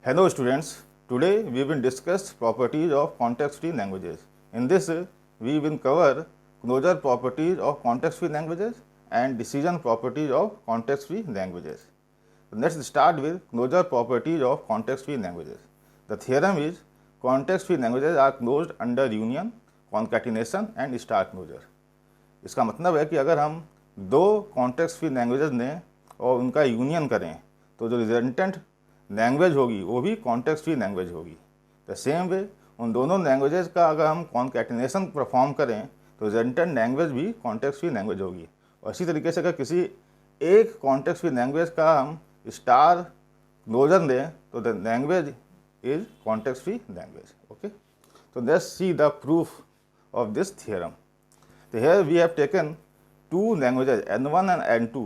Hello students, today we will discuss properties of context-free languages. In this, we will cover closure properties of context-free languages and decision properties of context-free languages. Let's start with closure properties of context-free languages. The theorem is context-free languages are closed under union, concatenation and star closure. इसका मतलब है कि अगर हम दो context-free languages लें और उनका यूनियन करें तो जो रिजल्टेंट लैंग्वेज होगी वो भी कॉन्टेक्स्ट फ्री लैंग्वेज होगी। द सेम वे उन दोनों लैंग्वेजेस का अगर हम कॉन्कैटिनेशन परफॉर्म करें तो रिजल्टेंट लैंग्वेज भी कॉन्टेक्स्ट फ्री लैंग्वेज होगी। और इसी तरीके से अगर किसी एक कॉन्टेक्स्ट फ्री लैंग्वेज का हम स्टार क्लोजर लें तो the language is context free language. Okay, तो let's see the proof of this theorem. So here we have taken two languages N1 and N2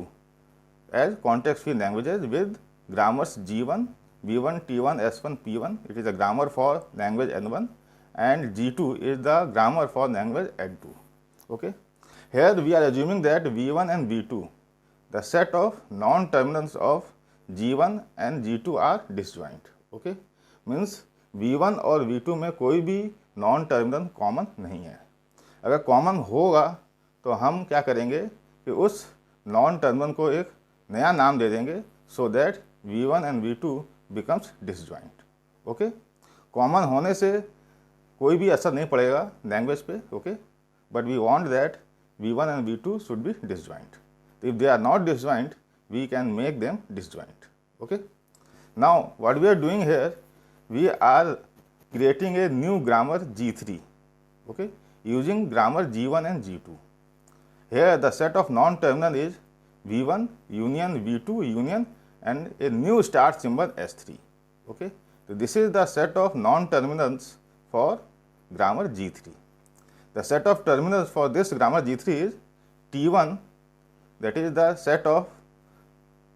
as context-free languages with grammars G1, B1, T1, S1, P1. It is a grammar for language N1 and G2 is the grammar for language N2. Okay. Here we are assuming that V1 and V2, the set of non-terminals of G1 and G2 are disjoint. Okay. Means V1 और V2 में कोई भी non-terminal common नहीं है। अगर common होगा तो हम क्या करेंगे कि उस नॉन टर्मिनल को एक नया नाम दे देंगे so that V1 and V2 becomes disjoint. Okay, common होने से कोई भी असर नहीं पड़ेगा लैंग्वेज पे। Okay, but we want that V1 and V2 should be disjoint. If they are not disjoint we can make them disjoint. Okay, now what we are doing here, we are creating a new grammar G3। Okay, using grammar G1 and G2. Here the set of non-terminal is V1 union V2 union and a new start symbol S3. Okay, so this is the set of non-terminals for grammar G3. The set of terminals for this grammar G3 is T1, that is the set of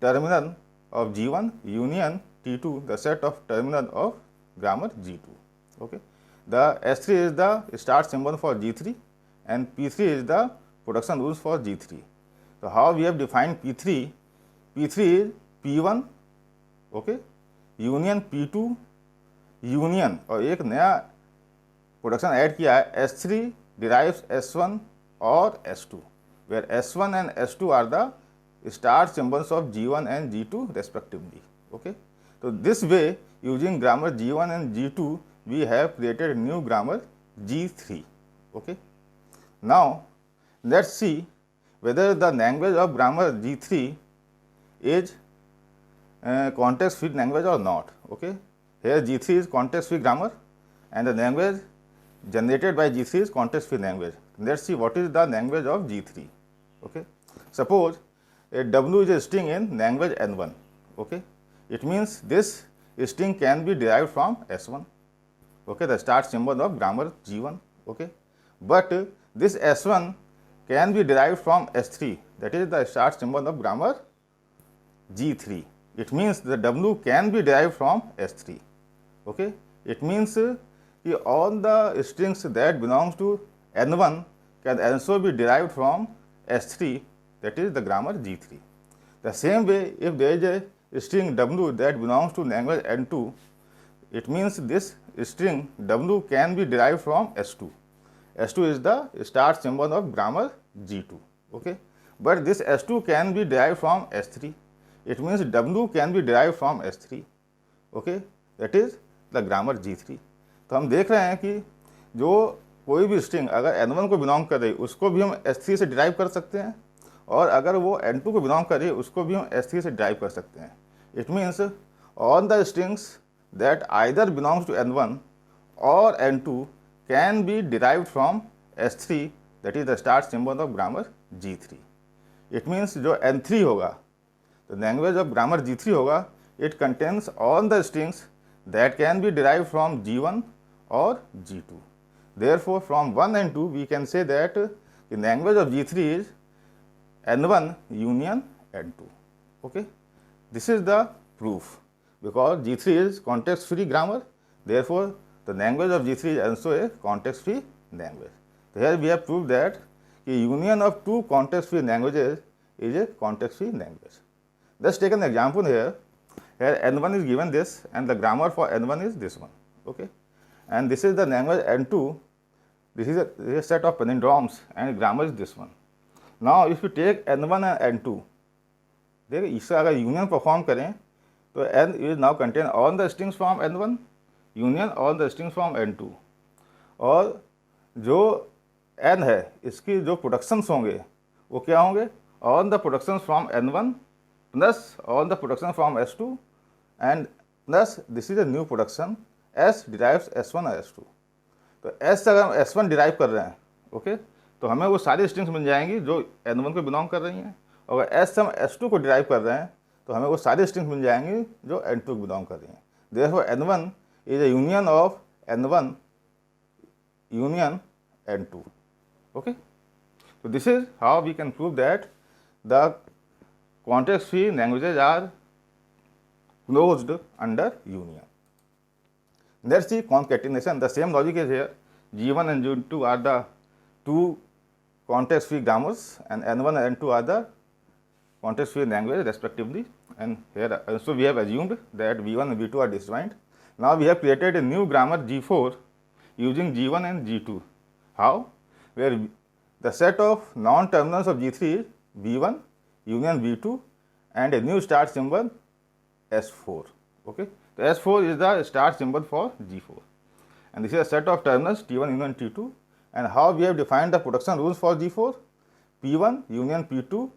terminal of G1 union T2, the set of terminal of grammar G2. Okay. The S3 is the start symbol for G3 and P3 is the production rules for G3. So how we have defined P3? P3 is P1, okay, union P2 union और एक नया production add किया है S3 derives S1 और S2, where S1 and S2 are the start symbols of G1 and G2 respectively. Okay, so this way using grammar G1 and G2 we have created new grammar G3. Okay, now let's see whether the language of grammar G3 is context free language or not. Okay, here G3 is context free grammar and the language generated by G3 is context free language. Let's see what is the language of G3. Okay, suppose a W is a string in language N1. Okay, it means this string can be derived from S1. Okay, the start symbol of grammar G1. Okay, but this S1 can be derived from S3, that is the start symbol of grammar G3. It means the W can be derived from S3. Okay, it means all the strings that belongs to N1 can also be derived from S3, that is the grammar G3. The same way, if there is a string W that belongs to language N2, it means this string W can be derived from S2. S2 is the start symbol of grammar G2. Okay, but this S2 can be derived from S3. It means W can be derived from S3. Okay, that is the grammar G3. तो हम देख रहे हैं कि जो कोई भी string अगर N1 को बिलोंग कर रही उसको भी हम S3 से डिराइव कर सकते हैं और अगर वो N2 को बिलोंग कर रही है उसको भी हम S3 से डिराइव कर सकते हैं। It means all the strings that either belongs to N1 or N2 can be derived from S3, that is the start symbol of grammar G3. It means जो N3 होगा, the language of grammar G3 होगा, it contains all the strings that can be derived from G1 or G2. Therefore, from 1 and 2 we can say that the language of G3 is N1 union N2. Okay, this is the proof. Because G3 is context free grammar, therefore the language of G3 is also a context free language. So here we have proved that a union of two context free languages is a context free language. Let's take an example here. here N1 is given this, and the grammar for N1 is this one, okay, and this is the language N2. This is a set of palindromes, and grammar is this one. Now if you take N1 and N2, देखिए इसका अगर union perform करें तो N is now contain all the strings from N1 union all the strings from N2, और जो N है इसकी जो प्रोडक्शंस होंगे वो क्या होंगे, all the productions from N1 plus all the production from S2 and plus this is a new production S derives S1 और S2. तो S अगर हम S1 डिराइव कर रहे हैं, ओके, तो हमें वो सारी स्ट्रिंग्स मिल जाएंगी जो N1 को बिलोंग कर रही हैं, और अगर S हम S2 को डिराइव कर रहे हैं तो हमें वो सारी स्ट्रिंग्स मिल जाएंगी जो N2 को बिलोंग कर रही हैं. Therefore N1 is a union of N1 union N2. Okay, so this is how we can prove that the context free languages are closed under union. Let's see concatenation. The same logic is here. G1 and G2 are the two context free grammars, and N1 and N2 are the context free language respectively. And here also we have assumed that V1 and V2 are disjoint. Now we have created a new grammar G4 using G1 and G2. How? Where the set of non-terminals of G3 is V1 union V2 and a new start symbol S4. Okay, so S4 is the start symbol for G4, and this is a set of terminals T1 union T2. And how we have defined the production rules for G4? P1 union P2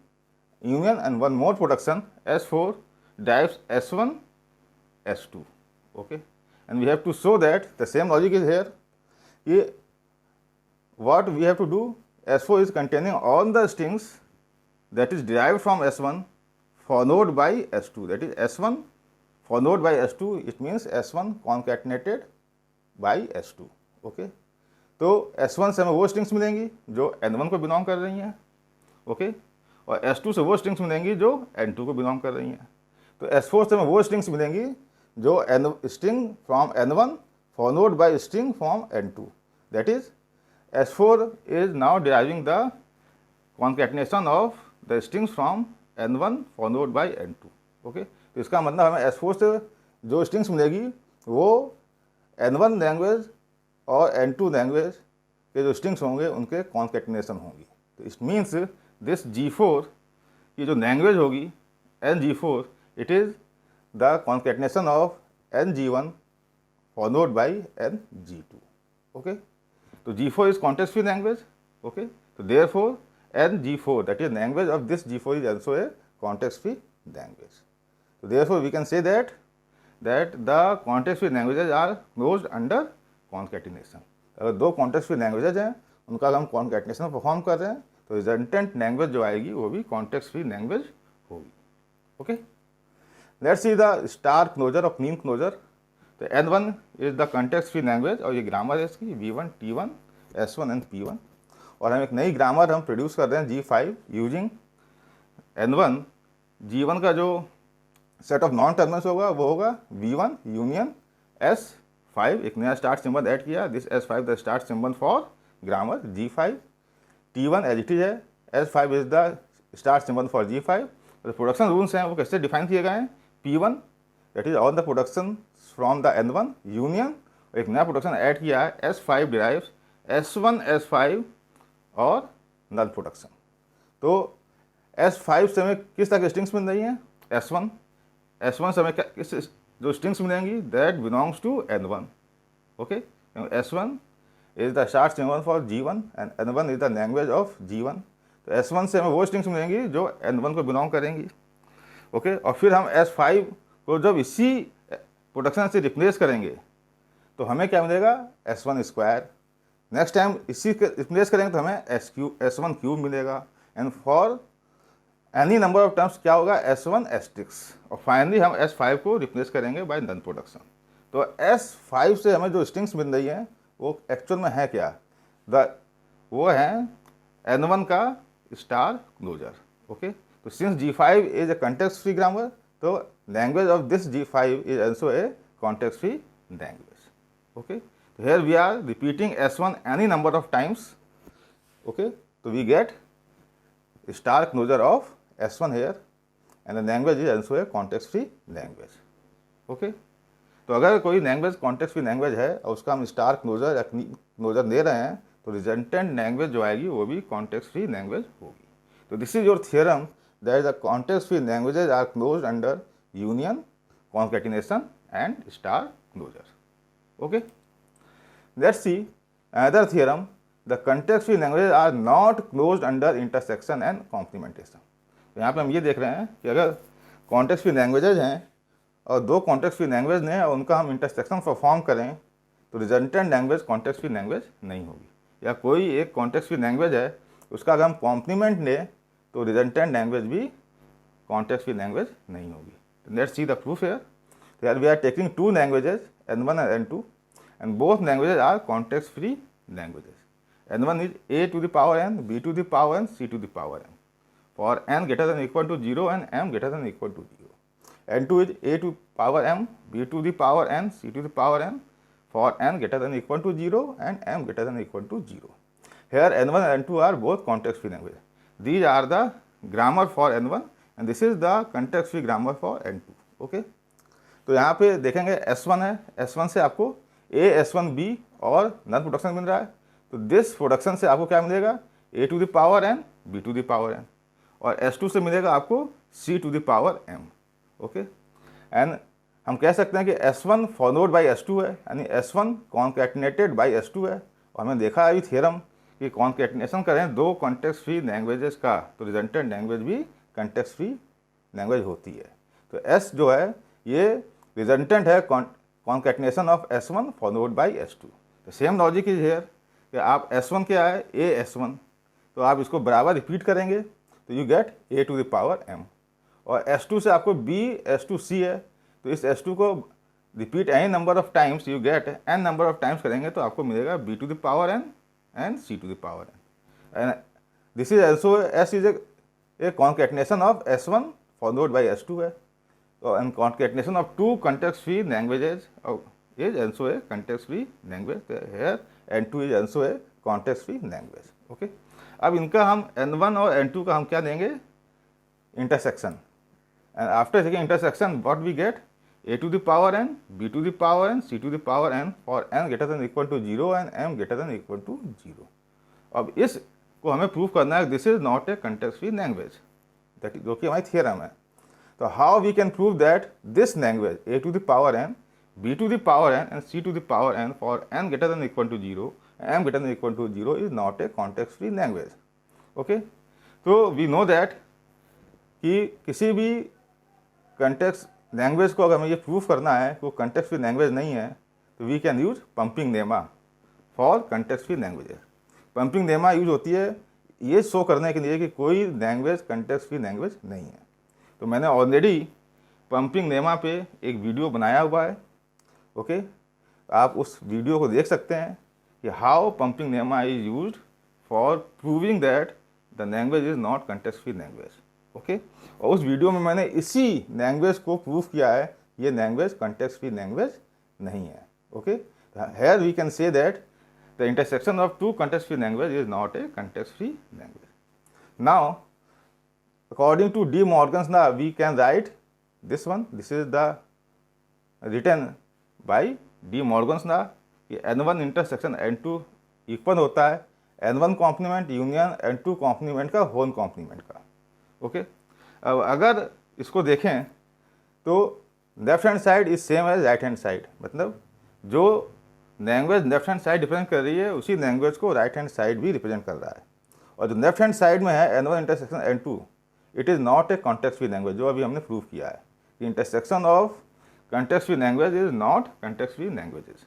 union and one more production S4 drives S1 S2. Okay, and we have to show that the same logic is here. What we have to do, S4 is containing all the strings that is derived from S1 followed by S2, that is S1 followed by S2. It means S1 concatenated by S2. Okay, तो S1 से हमें वो strings मिलेंगी जो N1 को belong कर रही हैं, ओके, और S2 से वो स्ट्रिंग्स मिलेंगी जो N2 को बिलोंग कर रही हैं. तो S4 से हमें वो स्ट्रिंग्स मिलेंगी जो string from N1 followed by string from N2. That is S4 is now deriving the concatenation of the strings from N1 followed by N2. Okay, तो इसका मतलब हमें S4 से जो स्ट्रिंग्स मिलेगी वो N1 लैंग्वेज और N2 लैंग्वेज के जो स्ट्रिंग्स होंगे उनके कॉन्केटिनेशन होंगी. तो इट मीन्स दिस G4 की जो लैंग्वेज होगी NG4, it is the concatenation of NG1 followed by NG2. Okay, so G4 is context free language. Okay, so therefore NG4, that is language of this G4, is also a context free language. So therefore we can say that the context free languages are closed under concatenation. अगर दो context free languages हैं उनका हम concatenation perform कर रहे हैं तो resultant language जो आएगी वो भी context free language होगी. Okay, let's see the star closure और clean closure. तो N1 is the context free language और ये ग्रामर है इसकी V1 T1 S1 and P1, और हम एक नई ग्रामर हम प्रोड्यूस कर रहे हैं G5 यूजिंग N1. G1 का जो सेट ऑफ नॉन टर्मिनल्स होगा वो होगा V1 यूनियन S5, एक नया स्टार्ट सिंबल ऐड किया, this S5 the start symbol for grammar G5. T1 as it is है, S5 is the start symbol for G5. तो प्रोडक्शन रूल्स हैं वो कैसे डिफाइन किए गए हैं, P1 that is all the production from the N1 union, एक नया प्रोडक्शन ऐड किया है S5 डिराइव्स S1 S5 और नल प्रोडक्शन. तो S5 से हमें किस तरह की स्ट्रिंग्स मिल रही हैं, S1 से हमें किस जो स्ट्रिंग्स मिलेंगी that belongs to N1. Okay, S1 is the start symbol for G1 and N1 is the language of G1. तो S1 से हमें वो स्ट्रिंग्स मिलेंगी जो N1 को बिलोंग करेंगी. ओके, और फिर हम S5 को जब इसी प्रोडक्शन से रिप्लेस करेंगे तो हमें क्या मिलेगा, S1 स्क्वायर. नेक्स्ट टाइम इसी के रिप्लेस करेंगे तो हमें S1 क्यूब मिलेगा. And for any number of terms क्या होगा, S1 एस्ट्रिक्स. और फाइनली हम S5 को रिप्लेस करेंगे बाय नन प्रोडक्शन. तो S5 से हमें जो स्ट्रिंग्स मिल रही हैं वो एक्चुअल में है क्या, वो है N1 का स्टार क्लोजर. ओके, तो since G5 is a context free grammar, तो language of this G5 is also a context free language. Okay, so here we are repeating S1 any number of times. Okay, so we get star closure of S1 here, and the language is also a context free language. Okay, तो अगर कोई language context free language है और उसका हम star closure या closure दे रहे हैं तो रिजल्टेंट लैंग्वेज जो आएगी वो भी कॉन्टेक्स्ट फ्री लैंग्वेज होगी। तो this is your theorem that the context free languages are close under union, concatenation and star closure. Okay, let's see another theorem, the context free languages are not closed under intersection and complementation. तो यहाँ पे हम ये देख रहे हैं कि अगर कॉन्टेक्स्ट फ्री लैंग्वेजेज हैं और दो कॉन्टेक्स्ट फ्री लैंग्वेज ने और उनका हम इंटरसेक्शन परफॉर्म करें तो resultant language context free language नहीं होगी, या कोई एक कॉन्टेक्स्ट फ्री लैंग्वेज है उसका अगर हम कॉम्प्लीमेंट लें तो रिजल्टेंट लैंग्वेज भी कॉन्टेक्स्ट फ्री लैंग्वेज नहीं होगी। Let's see the proof here. Here we are taking two languages, N1 and N2, and both languages are context free languages. N1 is A to the power n, B to the power n, C to the power n. For n greater than or equal to 0 and m greater than or equal to 0. N2 is A to power m, B to the power n, C to the power n. For n greater than or equal to 0 and m greater than or equal to 0. Here N1 and N2 are both context free languages. These are the grammar for N1 and this is the context free grammar for N2. Okay. तो यहाँ पे देखेंगे S1 है, S1 से आपको A S1B और none production मिल रहा है, तो दिस प्रोडक्शन से आपको क्या मिलेगा A to the power n, B to the power n, और S2 से मिलेगा आपको C to the power m। Okay, and हम कह सकते हैं कि S1 फॉलोड बाई S2 है, यानी S1 कॉन्कैटिनेटेड बाई S2 है, और हमने देखा अभी थियरम कि कॉन्कैटिनेशन करें दो कॉन्टेक्स्ट फ्री लैंग्वेजेस का तो रिजल्टेंट लैंग्वेज भी कॉन्टेक्स्ट फ्री लैंग्वेज होती है। तो S जो है ये रिजल्टेंट है concatenation of S1 followed by S2। तो सेम लॉजिक इज हेयर कि आप S1 क्या है A S1, तो आप इसको बराबर रिपीट करेंगे तो you get A to the power m, और S2 से आपको B S2C है, तो इस S2 को repeat any number of times you get n number of times करेंगे तो आपको मिलेगा B to the power n and C to the power n। And this is also S is a concatenation of S1 followed by S2 है, and concatenation of two context free languages is also a context free language. Here N2 is also a context free language. Okay, अब इनका हम N1 और N2 का हम क्या देंगे intersection, and after taking intersection what we get A to the power n, B to the power n, C to the power n for n greater than equal to 0 and m greater than equal to 0। अब इस को हमें prove करना है this is not A context free language, that जो कि हमारी theorem है। So how we can prove that this language A to the power n, B to the power n and C to the power n for n greater than or equal to 0 and m greater than or equal to 0 is not a context free language. Okay, so we know that कि किसी भी context language को अगर हमें ये prove करना है कि वो context free language नहीं है तो we can use pumping lemma for context free languages। pumping lemma use होती है ये शो करने के लिए कि कोई लैंग्वेज context free language नहीं है। तो मैंने ऑलरेडी पंपिंग लेमा पे एक वीडियो बनाया हुआ है। ओके, आप उस वीडियो को देख सकते हैं कि how pumping lemma is used for proving that the language is not context free language. Okay, और उस वीडियो में मैंने इसी लैंग्वेज को प्रूव किया है ये लैंग्वेज कॉन्टेक्स्ट फ्री लैंग्वेज नहीं है। Okay, here we can say that the intersection of two context free language is not a context free language. Now according to De Morgan's law we can write this one, this is the written by De Morgan's law कि N1 intersection N2 equal होता है N1 complement union N2 complement का whole complement का। Okay, अब अगर इसको देखें तो left hand side is same as right hand side, मतलब जो language left hand side represent कर रही है उसी लैंग्वेज को राइट हैंड साइड भी रिप्रेजेंट कर रहा है, और जो लेफ्ट हैंड साइड में है N1 intersection N2 it is not a context free language, जो अभी हमने प्रूव किया है कि intersection of context free language is not context free languages.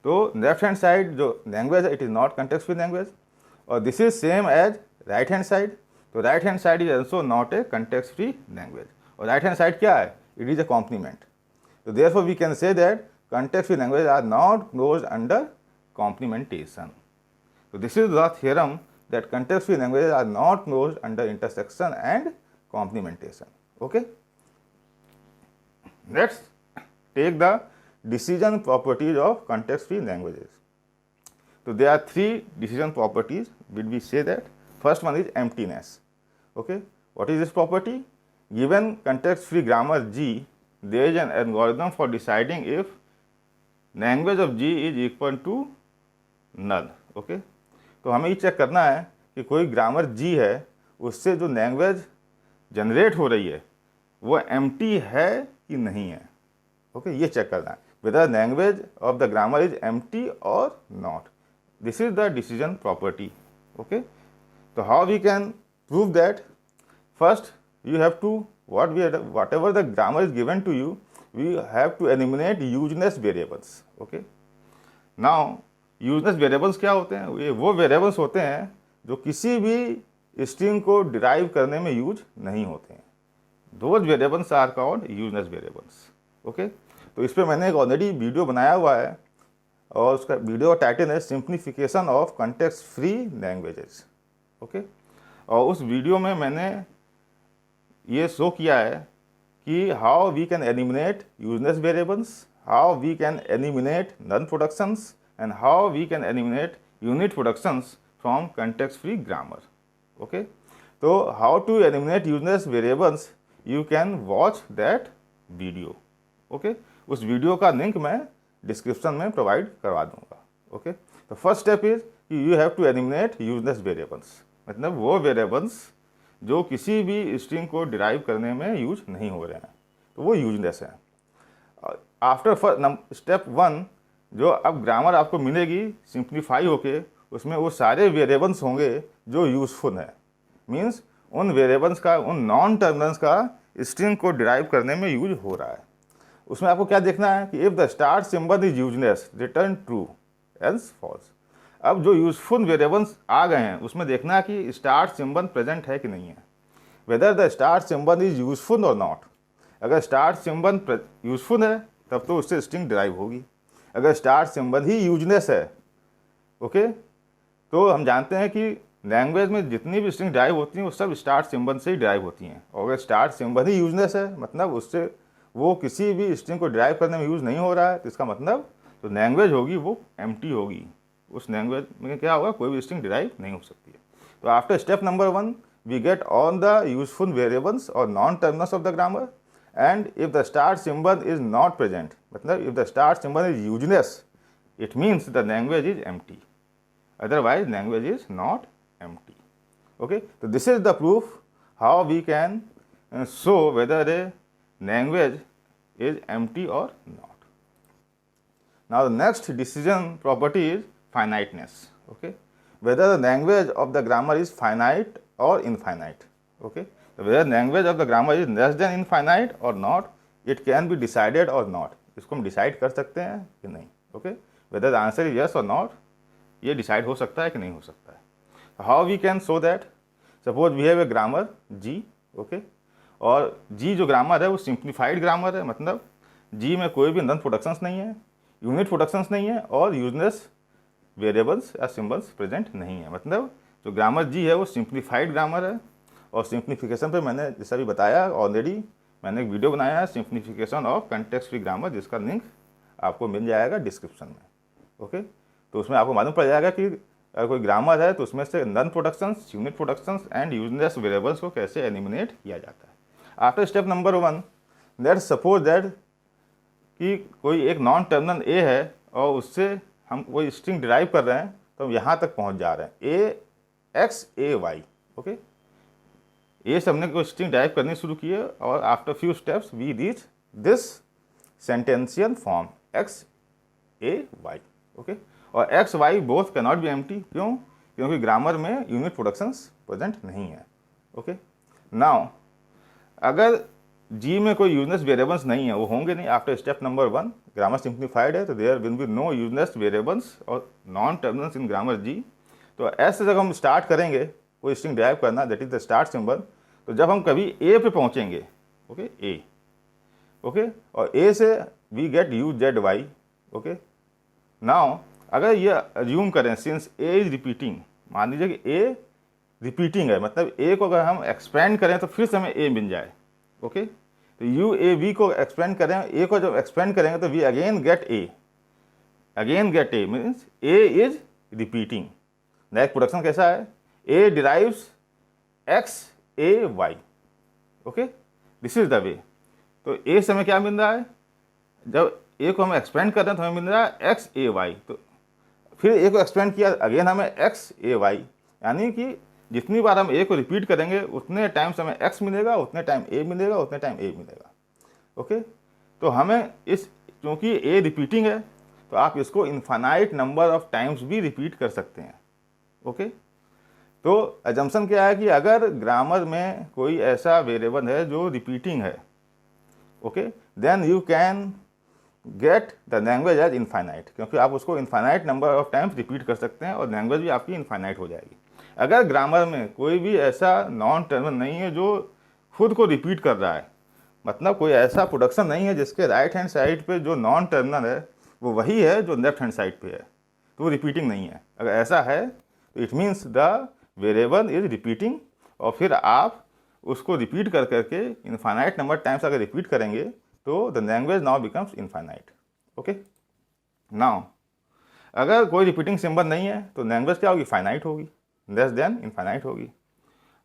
तो लेफ्ट हैंड साइड जो लैंग्वेज है it is not context free language, और this is same as right hand side. तो right hand side is also not a context free language, और right hand side क्या है it is a complement. तो therefore we can say that context free language are not closed under complementation. So this is the theorem that context free languages are not closed under intersection and complementation. Okay, let's take the decision properties of context free languages. So there are three decision properties. Will we say that first one is emptiness. Okay, what is this property? Given context free grammar G there is an algorithm for deciding if language of G is equal to null. Okay, तो हमें ये check करना है कि कोई grammar G है, उससे जो लैंग्वेज जनरेट हो रही है वो एम्प्टी है कि नहीं है. ओके, ये चेक करना है whether language of the grammar is empty or not. This is the decision property. Okay, so how we can prove that? First, you have to whatever the grammar is given to you, we have to eliminate useness variables. Okay, now useness variables क्या होते हैं? ये वो variables होते हैं जो किसी भी स्ट्रिंग को डिराइव करने में यूज नहीं होते हैं. Those variables are called useless variables. Okay, तो इस पर मैंने एक ऑलरेडी वीडियो बनाया हुआ है और उसका वीडियो का टाइटल है simplification of context free languages. Okay, और उस वीडियो में मैंने ये शो किया है कि how we can eliminate useless variables, how we can eliminate null productions and how we can eliminate unit productions from context free grammar. Okay, तो how to eliminate useless variables, you can watch that video. Okay, उस video का link मैं description में provide करवा दूंगा. Okay, तो first step is कि you have to eliminate useless variables, मतलब वो वेरिएबल्स जो किसी भी स्ट्रिंग को डिराइव करने में यूज नहीं हो रहे हैं, तो वो यूजलेस हैं. आफ्टर स्टेप 1 जो अब ग्रामर आपको मिलेगी सिंप्लीफाई होके, उसमें वो सारे वेरिएबल्स होंगे जो यूजफुल हैं. मीन्स उन वेरिएबल्स का, उन नॉन टर्मिनल्स का स्ट्रिंग को डिराइव करने में यूज हो रहा है. उसमें आपको क्या देखना है कि if the start symbol is useless return true else false. अब जो यूजफुल वेरिएबल्स आ गए हैं उसमें देखना है कि स्टार्ट सिंबल प्रेजेंट है कि नहीं है, whether the start symbol is useful और नॉट. अगर स्टार्ट सिंबल यूजफुल है तब तो उससे स्ट्रिंग डिराइव होगी. अगर स्टार्ट सिंबल ही यूजलेस है, ओके, तो हम जानते हैं कि लैंग्वेज में जितनी भी स्ट्रिंग डिराइव होती हैं वो सब स्टार्ट सिंबल से ही डिराइव होती हैं. और अगर स्टार्ट सिंबल ही यूजलेस है, मतलब उससे वो किसी भी स्ट्रिंग को डिराइव करने में यूज़ नहीं हो रहा है, तो इसका मतलब जो लैंग्वेज होगी वो एम्प्टी होगी. उस लैंग्वेज में क्या होगा, कोई भी स्ट्रिंग डिराइव नहीं हो सकती है. तो after step number 1 we get all the useful variables और non terminals of the grammar, and if the start symbol is not present, मतलब if the start symbol is useless, it means the language is empty, otherwise language is not empty. Okay, तो this is the proof how we can show whether a language is empty or not. Now the next decision property is finiteness. Okay, whether the language of the grammar is finite or infinite. Okay, so whether language of the grammar is less than infinite or not, it can be decided or not. इसको हम decide कर सकते हैं कि नहीं. Okay, whether the answer is yes or not, ये decide हो सकता है कि नहीं हो सकता है. How we can show that? Suppose we have a grammar G. Okay, और जी जो ग्रामर है वो सिंप्लीफाइड ग्रामर है, मतलब जी में कोई भी नन प्रोडक्शंस नहीं है, यूनिट प्रोडक्शंस नहीं है और यूजलेस वेरिएबल्स या सिंबल्स प्रेजेंट नहीं है. मतलब जो ग्रामर जी है वो सिंप्लीफाइड ग्रामर है. और सिंप्लीफिकेशन पे मैंने जैसा भी बताया ऑलरेडी, मैंने एक वीडियो बनाया है simplification of context free grammar, जिसका लिंक आपको मिल जाएगा डिस्क्रिप्शन में. ओके, तो उसमें आपको मालूम पड़ जाएगा कि अगर कोई ग्रामर है तो उसमें से null productions, unit productions and useless variables को कैसे एलिमिनेट किया जाता है. After step number 1, let's suppose that कि कोई एक नॉन टर्मिनल ए है और उससे हम कोई स्ट्रिंग डिराइव कर रहे हैं, तो हम यहाँ तक पहुँच जा रहे हैं ए एक्स ए वाई. ओके, ए से हमने कोई स्ट्रिंग डिराइव करनी शुरू की है और after few steps we reach this sentential form X A Y. Okay, और X Y both can not be empty. क्यों? क्योंकि ग्रामर में यूनिट प्रोडक्शंस प्रेजेंट नहीं है. ओके, नाउ अगर जी में कोई यूजलेस वेरिएबल्स नहीं है, वो होंगे नहीं. After step number 1 grammar simplified है, तो there will be no useless variables और non terminals in grammar G. तो ऐसे जब हम स्टार्ट करेंगे कोई स्ट्रिंग डिराइव करना, that is the start symbol, तो जब हम कभी ए पे पहुंचेंगे, ओके, ए, ओके, और ए से we get U Z Y. Okay, now अगर ये अज्यूम करें सिंस ए इज रिपीटिंग, मान लीजिए कि ए रिपीटिंग है, मतलब ए को अगर हम एक्सपेंड करें तो फिर से हमें ए मिल जाए. ओके, तो यू ए वी को एक्सपेंड करें, ए को जब एक्सपेंड करेंगे तो we again get A, means A is repeating. Next production कैसा है, A derives X A Y. Okay, this is the way. तो ए से हमें क्या मिल रहा है, जब ए को हम एक्सपेंड कर रहे हैं तो हमें मिल रहा है एक्स ए वाई, तो फिर ए को एक्सपेंड किया अगेन हमें एक्स ए वाई, यानी कि जितनी बार हम ए को रिपीट करेंगे उतने टाइम्स हमें एक्स मिलेगा, उतने टाइम ए मिलेगा, उतने टाइम ए मिलेगा। ओके, तो हमें इस क्योंकि ए रिपीटिंग है तो आप इसको इनफाइनाइट नंबर ऑफ टाइम्स भी रिपीट कर सकते हैं। ओके, तो एजम्पशन क्या है कि अगर ग्रामर में कोई ऐसा वेरिएबल है जो रिपीटिंग है, okay, then you can get the language as infinite, क्योंकि आप उसको infinite number of times repeat कर सकते हैं और लैंग्वेज भी आपकी इनफाइनाइट हो जाएगी। अगर ग्रामर में कोई भी ऐसा नॉन टर्मिनल नहीं है जो खुद को रिपीट कर रहा है, मतलब कोई ऐसा प्रोडक्शन नहीं है जिसके राइट हैंड साइड पे जो नॉन टर्मिनल है वो वही है जो लेफ्ट हैंड साइड पे है, तो वो रिपीटिंग नहीं है। अगर ऐसा है तो it means the variable is repeating, और फिर आप उसको रिपीट कर करके इनफाइनाइट नंबर टाइम्स अगर रिपीट करेंगे तो the language now becomes infinite. Okay, now अगर कोई रिपीटिंग सिंबल नहीं है तो लैंग्वेज क्या होगी, फाइनाइट होगी, लेस देन इनफाइनाइट होगी।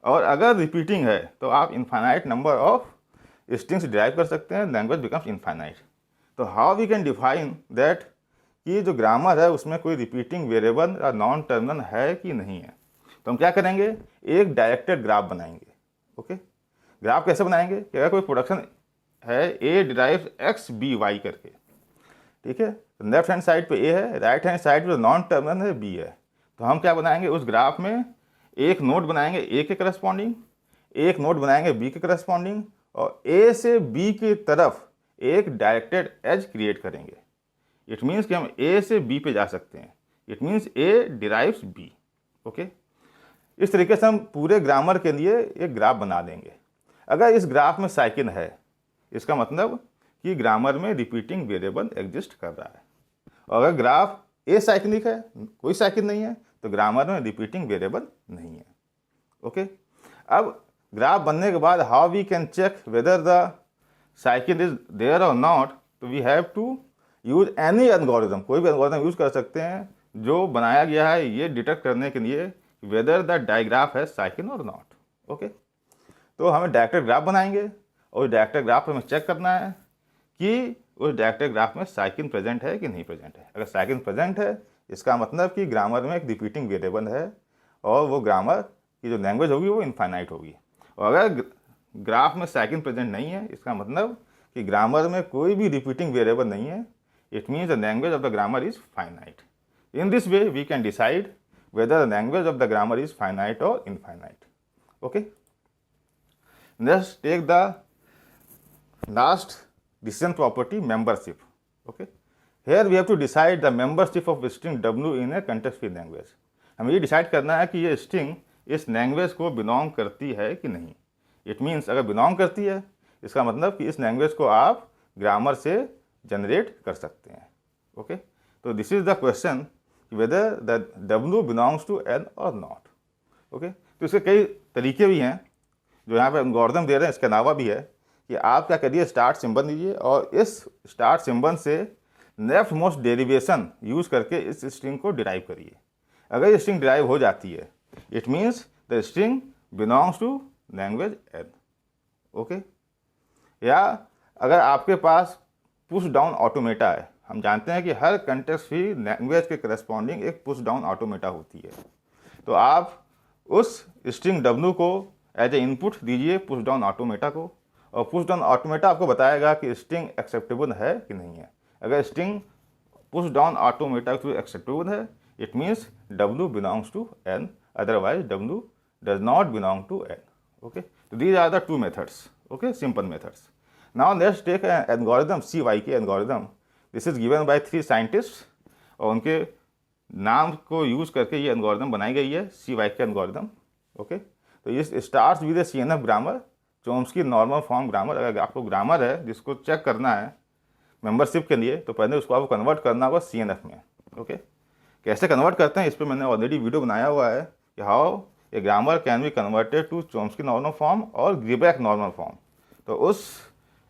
और अगर रिपीटिंग है तो आप infinite number of strings derive कर सकते हैं, लैंग्वेज बिकम्स इनफाइनाइट। तो how we can define that कि जो ग्रामर है उसमें कोई रिपीटिंग वेरिएबल या नॉन टर्मिनल है कि नहीं है, तो हम क्या करेंगे, एक डायरेक्टेड ग्राफ बनाएंगे। ओके, ग्राफ कैसे बनाएंगे कि अगर कोई प्रोडक्शन है A derive X B Y करके, ठीक है, तो लेफ्ट हैंड साइड पे ए है, राइट हैंड साइड पे नॉन टर्मिनल है बी है, तो हम क्या बनाएंगे, उस ग्राफ में एक नोड बनाएंगे ए के करस्पॉन्डिंग, एक नोड बनाएंगे बी के करस्पॉन्डिंग, और ए से बी की तरफ एक डायरेक्टेड एज क्रिएट करेंगे। इट मीन्स कि हम ए से बी पे जा सकते हैं, it means A derives B. Okay, इस तरीके से हम पूरे ग्रामर के लिए एक ग्राफ बना देंगे। अगर इस ग्राफ में साइकिल है, इसका मतलब कि ग्रामर में रिपीटिंग वेरिएबल एग्जिस्ट कर रहा है, और अगर ग्राफ ए साइक्लिक है, कोई साइकिल नहीं है, तो ग्रामर में रिपीटिंग वेरिएबल नहीं है। ओके, अब ग्राफ बनने के बाद how we can check whether the cycle is there और नॉट, तो we have to use any algorithm, कोई भी एल्गोरिथम यूज कर सकते हैं जो बनाया गया है ये डिटेक्ट करने के लिए वेदर द डायग्राफ है साइकिल और नॉट। ओके, तो हमें डायरेक्टेड ग्राफ बनाएंगे और डायरेक्टेड ग्राफ हमें चेक करना है कि उस डायरेक्टेड ग्राफ में साइकिल प्रेजेंट है कि नहीं प्रेजेंट है। अगर साइकिल प्रेजेंट है इसका मतलब कि ग्रामर में एक रिपीटिंग वेरिएबल है और वो ग्रामर की जो लैंग्वेज होगी वो इनफाइनाइट होगी। और अगर ग्राफ में साइकिल प्रेजेंट नहीं है इसका मतलब कि ग्रामर में कोई भी रिपीटिंग वेरिएबल नहीं है, it means the language of the grammar is finite. In this way we can decide whether the language of the grammar is finite or infinite. Okay, let's take the last decision property, membership. Okay, here we have to decide the membership of string w in a context free language. हमें ये decide करना है कि ये string इस language को belong करती है कि नहीं। इट मीन्स अगर बिलोंग करती है इसका मतलब कि इस लैंग्वेज को आप ग्रामर से जनरेट कर सकते हैं। ओके, तो this is the question whether the W belongs to N or not. Okay, तो इसके कई तरीके भी हैं जो यहाँ पे एल्गोरिथम दे रहे हैं, इसके अलावा भी है कि आप क्या करिए, स्टार्ट सिंबल दीजिए और इस स्टार्ट सिंबल से लेफ्ट मोस्ट डेरिवेशन यूज करके इस स्ट्रिंग को डिराइव करिए। अगर ये स्ट्रिंग डिराइव हो जाती है it means the string belongs to language N। Okay, या अगर आपके पास पुश डाउन ऑटोमेटा है, हम जानते हैं कि हर कंटेक्स्ट फ्री लैंग्वेज के करस्पॉन्डिंग एक पुश डाउन ऑटोमेटा होती है, तो आप उस स्ट्रिंग W को एज ए इनपुट दीजिए पुश डाउन ऑटोमेटा को, और पुश डाउन ऑटोमेटा आपको बताएगा कि स्ट्रिंग एक्सेप्टेबल है कि नहीं है। अगर स्ट्रिंग पुश डाउन ऑटोमेटा के थ्रू एक्सेप्टेबल है it means W belongs to N, otherwise W does not belong to N। Okay, तो these are the two methods. Okay, simple methods. Now let's take algorithm CYK algorithm. This is given by 3 scientist और उनके नाम को use करके ये algorithm बनाई गई है, CYK एल्गोरिथम। ओके, तो ये starts with A CNF grammar, Chomsky normal form grammar. अगर आपको ग्रामर है जिसको चेक करना है मेंबरशिप के लिए तो पहले उसको आपको कन्वर्ट करना होगा CNF में। ओके, कैसे कन्वर्ट करते हैं इस पर मैंने ऑलरेडी वीडियो बनाया हुआ है कि how a grammar can be converted to Chomsky normal form और ग्रीबैक नॉर्मल फॉर्म, तो उस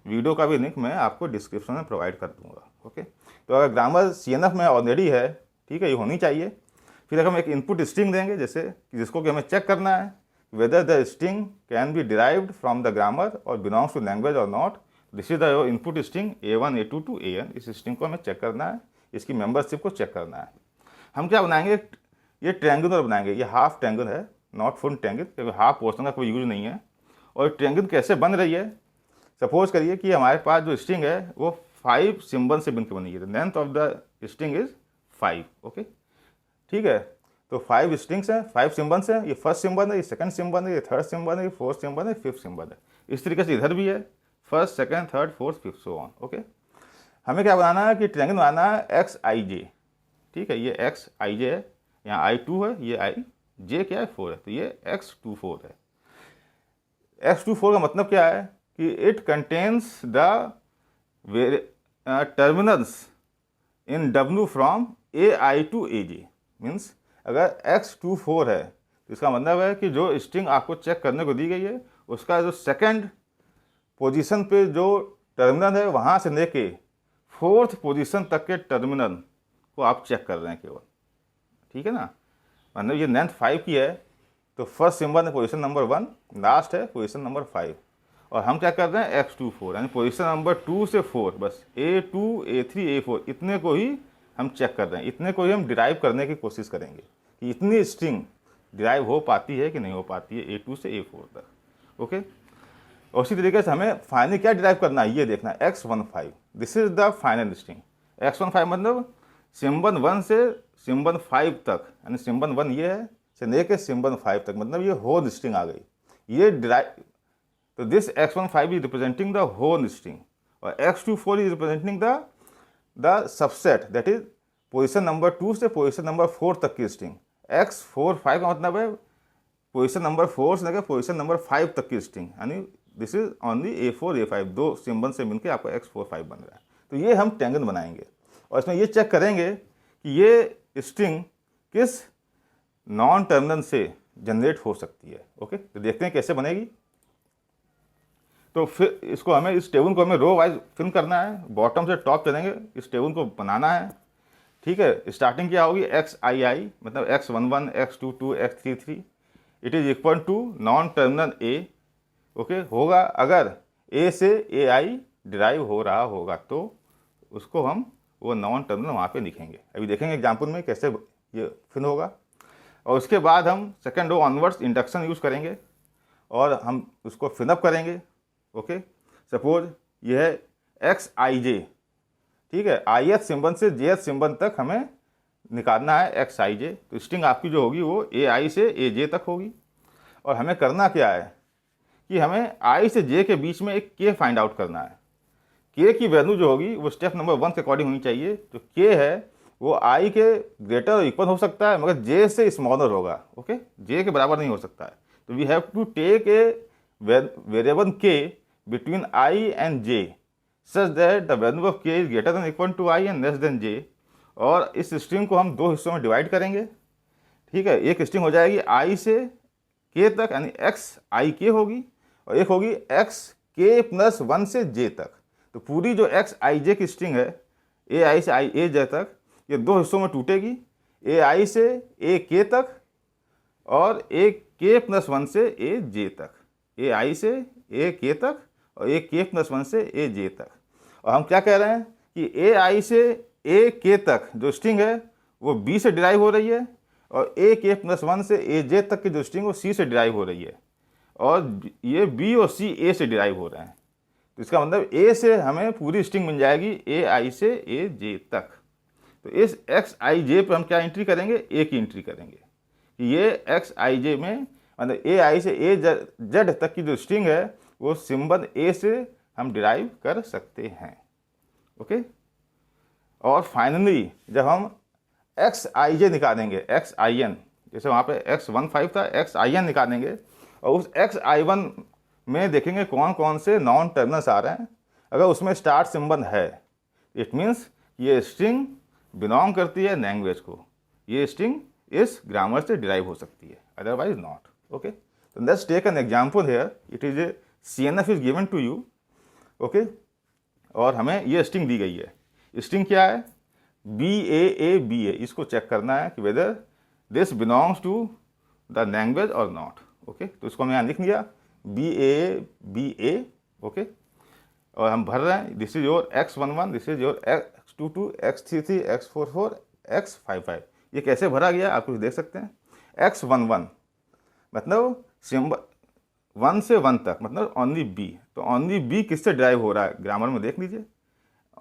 वीडियो का भी लिंक मैं आपको डिस्क्रिप्शन में प्रोवाइड कर दूंगा। ओके, तो अगर ग्रामर CNF में ऑलरेडी है, ठीक है, ये होनी चाहिए। फिर अगर हम एक इनपुट स्ट्रिंग देंगे जैसे कि जिसको कि हमें चेक करना है whether the string can be derived from the grammar और बिलोंग्स टू लैंग्वेज और not, this is the your input string A1 A2 to AN। इस स्ट्रिंग को हमें चेक करना है, इसकी मेंबरशिप को चेक करना है। हम क्या बनाएंगे, ये ट्रायंगुलर बनाएंगे, ये हाफ ट्रायंगल है, नॉट फुल ट्रायंगल, क्योंकि हाफ पोर्शन का कोई यूज नहीं है। और ट्रायंगल कैसे बन रही है, सपोज करिए कि हमारे पास जो स्ट्रिंग है वो 5 सिंबल से बनकर बनी है। The length of the string is 5। Okay, ठीक है। तो 5 स्ट्रिंग्स हैं, 5 सिंबल्स हैं। ये फर्स्ट सिंबल है, ये सेकंड सिंबल है, ये थर्ड सिंबल है, ये फोर्थ सिंबल है, फिफ्थ सिंबल है। इस तरीके से इधर भी है, first second third fourth fifth so on. Okay, हमें क्या बनाना है कि ट्रायंगल बनाना है एक्स आई जे। ठीक है, ये एक्स आई जे है, यहाँ I2 है, ये आई जे क्या है 4 है, तो ये X24 है। X24 का मतलब क्या है कि it contains the terminals in W from AI to AJ। Means अगर X24 है तो इसका मतलब है कि जो स्ट्रिंग आपको चेक करने को दी गई है उसका जो सेकंड पोजीशन पे जो टर्मिनल है वहाँ से लेके फोर्थ पोजीशन तक के टर्मिनल को आप चेक कर रहे हैं केवल। ठीक है ना, मतलब ये लेंथ 5 की है तो फर्स्ट सिंबल है पोजीशन नंबर 1, लास्ट है पोजीशन नंबर 5, और हम क्या कर रहे हैं X24 यानी पोजीशन नंबर 2 से 4, बस A2 A3 A4 इतने को ही हम चेक कर रहे हैं, इतने को ही हम डिराइव करने की कोशिश करेंगे कि इतनी स्ट्रिंग डिराइव हो पाती है कि नहीं हो पाती है A2 से A4 तक। ओके, और उसी तरीके से हमें फाइनली क्या डिराइव करना है ये देखना है, X15। This is the final string. X15 मतलब सिंबल 1 से सिंबल 5 तक, यानी सिंबल 1 ये है से लेके सिंबल 5 तक, मतलब ये होल स्ट्रिंग आ गई, ये डिराइव। तो this X15 is representing the whole string और X24 is representing the subset, that is position number 2 से पोजीशन नंबर 4 तक की स्ट्रिंग। X45 का मतलब है पोजीशन नंबर 4 से लेकर पोजीशन नंबर 5 तक की स्ट्रिंग, यानी this is only A4 A5, दो सिंबल से मिलकर आपका X45 बन रहा है। तो ये हम ट्रायंगल बनाएंगे और इसमें ये चेक करेंगे कि ये स्ट्रिंग किस नॉन टर्मिनल से जनरेट हो सकती है। ओके, तो देखते हैं कैसे बनेगी। तो फिर इसको हमें, इस टेबल को हमें रो वाइज फिल करना है, बॉटम से टॉप चलेंगे, इस टेबल को बनाना है। ठीक है, स्टार्टिंग क्या होगी XII मतलब X11 X22 X33 it is equal to non terminal A। Okay, होगा अगर A से AI डिराइव हो रहा होगा तो उसको हम वो नॉन टर्मिनल वहाँ पे लिखेंगे। अभी देखेंगे एग्जाम्पल में कैसे ये फिल होगा। और उसके बाद हम second row onwards induction use करेंगे और हम उसको फिलअप करेंगे। ओके, सपोज ये है XIJ। ठीक है, ith सिंबल से jth सिंबल तक हमें निकालना है XIJ। तो स्ट्रिंग आपकी जो होगी वो AI से AJ तक होगी। और हमें करना क्या है कि हमें I से J के बीच में एक K फाइंड आउट करना है। K की वैल्यू जो होगी वो स्टेप नंबर 1 के अकॉर्डिंग होनी चाहिए। जो K है वो I के ग्रेटर और इक्वल हो सकता है मगर J से स्मॉलर होगा। ओके, J के बराबर नहीं हो सकता है। तो we have to take a variable K between I and J such that the value of K is greater than equal to I and less than J। और इस स्ट्रिंग को हम दो हिस्सों में डिवाइड करेंगे। ठीक है, एक स्ट्रिंग हो जाएगी I से K तक यानी XIK होगी और एक होगी XK+1 से J तक। तो पूरी जो XIJ की स्ट्रिंग है AI से AJ तक ये दो हिस्सों में टूटेगी, AI से AK तक और AK+1 से AJ तक, AI से AK तक और AK+1 से AJ तक। और हम क्या कह रहे हैं कि AI से AK तक जो स्ट्रिंग है वो B से डिराइव हो रही है और AK+1 से AJ तक की जो स्ट्रिंग वो C से डिराइव हो रही है और ये B और C A से डिराइव हो रहे हैं। तो इसका मतलब A से हमें पूरी स्ट्रिंग मिल जाएगी AI से AJ तक। तो इस XIJ पर हम क्या एंट्री करेंगे, A की एंट्री करेंगे कि ये XIJ में मतलब AI से AZ तक की जो स्ट्रिंग है वो सिंबल A से हम डिराइव कर सकते हैं। ओके, और फाइनली जब हम XIJ निकालेंगे, XIN, जैसे वहाँ पे X15 था, XIN निकालेंगे और उस XI1 में देखेंगे कौन कौन से नॉन टर्मिनल्स आ रहे हैं। अगर उसमें स्टार्ट सिंबल है इट मीन्स ये स्ट्रिंग बिलोंग करती है लैंग्वेज को, ये स्ट्रिंग इस ग्रामर से डिराइव हो सकती है, अदरवाइज नॉट। ओके, तो let's take an example here. It is a CNF is given to you. Okay, और हमें ये स्ट्रिंग दी गई है। स्ट्रिंग क्या है, BAA। इसको चेक करना है कि whether this belongs to the language और नॉट। ओके, तो इसको मैं यहाँ लिख लिया BAA। ओके, और हम भर रहे हैं this is your x11, this is your x22, x33, x44, x55। ये कैसे भरा गया आप कुछ देख सकते हैं। x11 मतलब सिंबल 1 से 1 तक मतलब ओनली बी, तो ओनली बी किससे ड्राइव हो रहा है ग्रामर में देख लीजिए।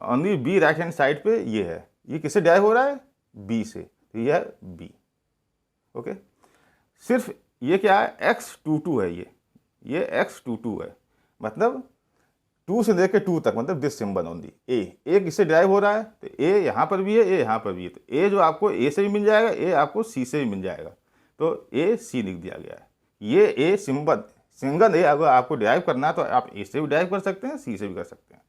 Only B right hand side पे ये है, ये किससे ड्राइव हो रहा है बी से, तो ये है बी। ओके, सिर्फ ये क्या है x22 है, ये x22 है, मतलब 2 से लेकर 2 तक मतलब दिस सिंबल ओनली ए किससे ड्राइव हो रहा है, तो ए यहाँ पर भी है, ए यहाँ पर भी है, तो ए जो आपको ए से भी मिल जाएगा, ए आपको सी से भी मिल जाएगा, तो ए सी लिख दिया गया है। ये ए सिंगल ए अगर आपको ड्राइव करना है तो आप ए से भी ड्राइव कर सकते हैं, सी से भी कर सकते हैं।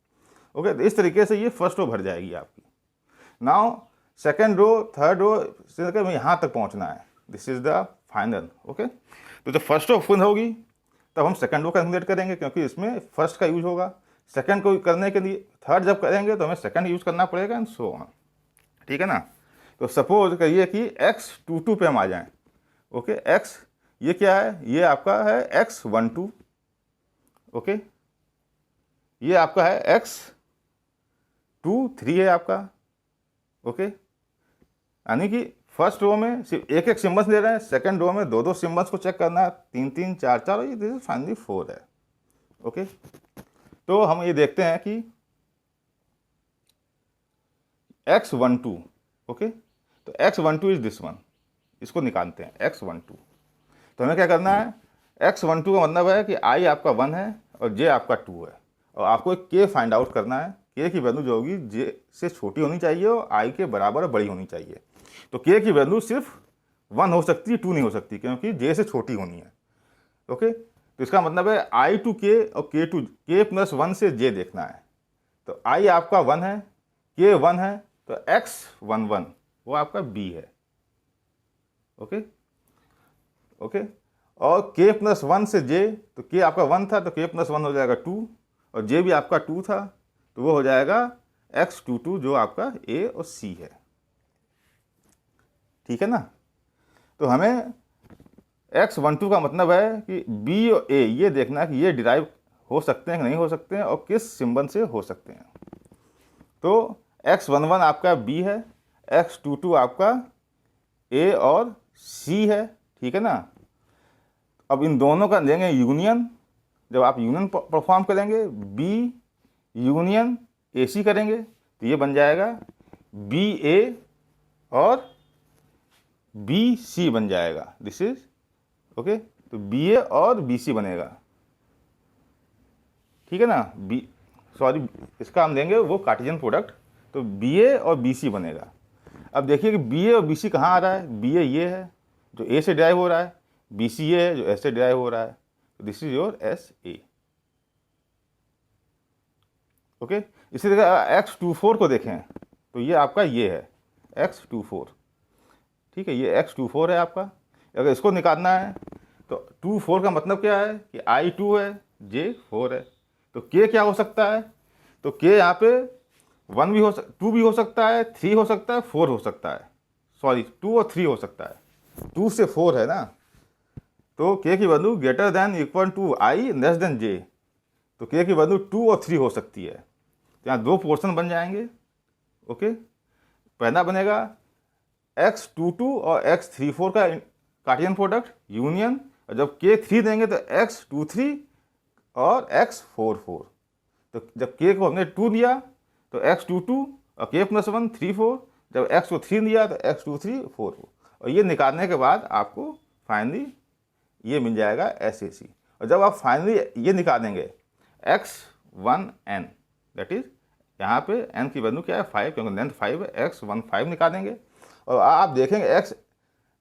ओके, तो इस तरीके से ये फर्स्ट रो भर जाएगी आपकी। Now second row, third row से लेकर यहाँ तक पहुँचना है, this is the final. Okay, तो जब फर्स्ट रो फुल होगी तब हम सेकंड रो कैलकुलेट करेंगे, क्योंकि इसमें फर्स्ट का यूज होगा। सेकंड को करने के लिए थर्ड जब करेंगे तो हमें सेकंड यूज करना पड़ेगा एंड सो ऑन, ठीक है ना। तो सपोज करिए कि x22 पे हम आ जाएं। ओके, x ये क्या है, ये आपका है x12। ओके, ये आपका है x23 है आपका। ओके, यानी कि फर्स्ट रो में सिर्फ एक सिम्बल्स ले रहे हैं, सेकंड रो में दो सिम्बल्स को चेक करना है, 3 3 4 4 और ये फाइनली 4 है। ओके, तो हम ये देखते हैं कि x12। ओके, तो x12 इज दिस वन, इसको निकालते हैं x12। तो हमें क्या करना है, x12 का मतलब है कि i आपका 1 है और j आपका 2 है, और आपको एक k फाइंड आउट करना है। k की वैल्यू जो होगी j से छोटी होनी चाहिए और i के बराबर बड़ी होनी चाहिए। तो k की वैल्यू सिर्फ 1 हो सकती है, 2 नहीं हो सकती, क्योंकि j से छोटी होनी है। ओके, तो इसका मतलब है i टू k और k प्लस 1 से j देखना है। तो i आपका 1 है, k 1 है, तो x11 वो आपका b है। ओके ओके, और k प्लस 1 से j, तो k आपका 1 था तो k प्लस 1 हो जाएगा 2, और j भी आपका 2 था तो वो हो जाएगा x22 जो आपका a और c है, ठीक है ना। तो हमें x12 का मतलब है कि b और a ये देखना है कि ये डिराइव हो सकते हैं कि नहीं हो सकते हैं और किस सिंबल से हो सकते हैं। तो x11 आपका b है, x22 आपका a और c है, ठीक है ना। अब इन दोनों का देंगे यूनियन, जब आप यूनियन परफॉर्म करेंगे b यूनियन ac करेंगे तो ये बन जाएगा ba और bc बन जाएगा, दिस इज ओके। तो ba और bc बनेगा, ठीक है ना। सॉरी इसका हम देंगे वो कार्टेशियन प्रोडक्ट, तो ba और bc बनेगा। अब देखिए कि ba और bc कहाँ आ रहा है, ba ये है जो a से ड्राइव हो रहा है, bc ये है जो s से ड्राइव हो रहा है, तो this is your sa। Okay, इसी तरह x24 को देखें तो ये आपका ये है x24, ठीक है, ये x24 है आपका। अगर इसको निकालना है तो 24 का मतलब क्या है कि i 2 है j 4 है, तो k क्या हो सकता है, तो k यहाँ पे 1 भी हो 2 भी हो सकता है, 3 हो सकता है, 4 हो सकता है, सॉरी 2 और 3 हो सकता है, 2 से 4 है ना। तो k की value greater than equal to i less than j, तो k की वैल्यू 2 और 3 हो सकती है। तो यहाँ दो पोर्शन बन जाएंगे। ओके, पहला बनेगा x22 और x34 का कार्टेशियन प्रोडक्ट यूनियन, और जब k 3 देंगे तो x23 और x44। तो जब k को हमने 2 दिया तो x22 और k प्लस 1 3 4, जब x को 3 दिया तो x23 4 4, और ये निकालने के बाद आपको फाइनली ये मिल जाएगा SAC। और जब आप फाइनली ये निकालेंगे x1n, दैट इज यहाँ पे n की वैल्यू क्या है 5, क्योंकि लेंथ 5 है, x15 निकालेंगे और आप देखेंगे x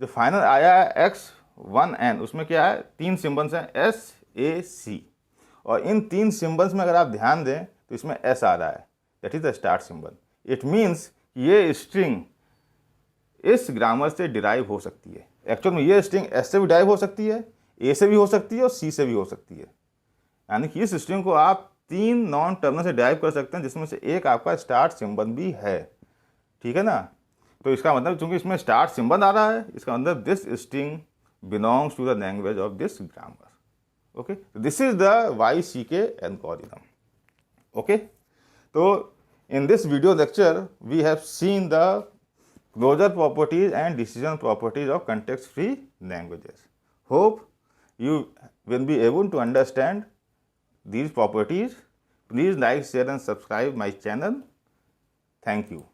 जो फाइनल आया है x1n, उसमें क्या है 3 सिम्बल्स हैं SAC, और इन 3 सिम्बल्स में अगर आप ध्यान दें तो इसमें S आ रहा है, that is the start symbol. It means ये स्ट्रिंग इस ग्रामर से डिराइव हो सकती है। एक्चुअल में ये स्ट्रिंग S से भी डिराइव हो सकती है, A से भी हो सकती है और C से भी हो सकती है, यानी कि इस स्ट्रिंग को आप 3 नॉन टर्मिनल से डिराइव कर सकते हैं, जिसमें से एक आपका स्टार्ट सिंबल भी है, ठीक है ना। तो इसका मतलब चूंकि इसमें स्टार्ट सिंबल आ रहा है, इसका मतलब this string belongs to the language of this grammar. Okay, this is the YCK algorithm. Okay. So in this video lecture, we have seen the closure properties and decision properties of context-free languages. Hope you will be able to understand these properties. Please like, share and subscribe my channel. Thank you.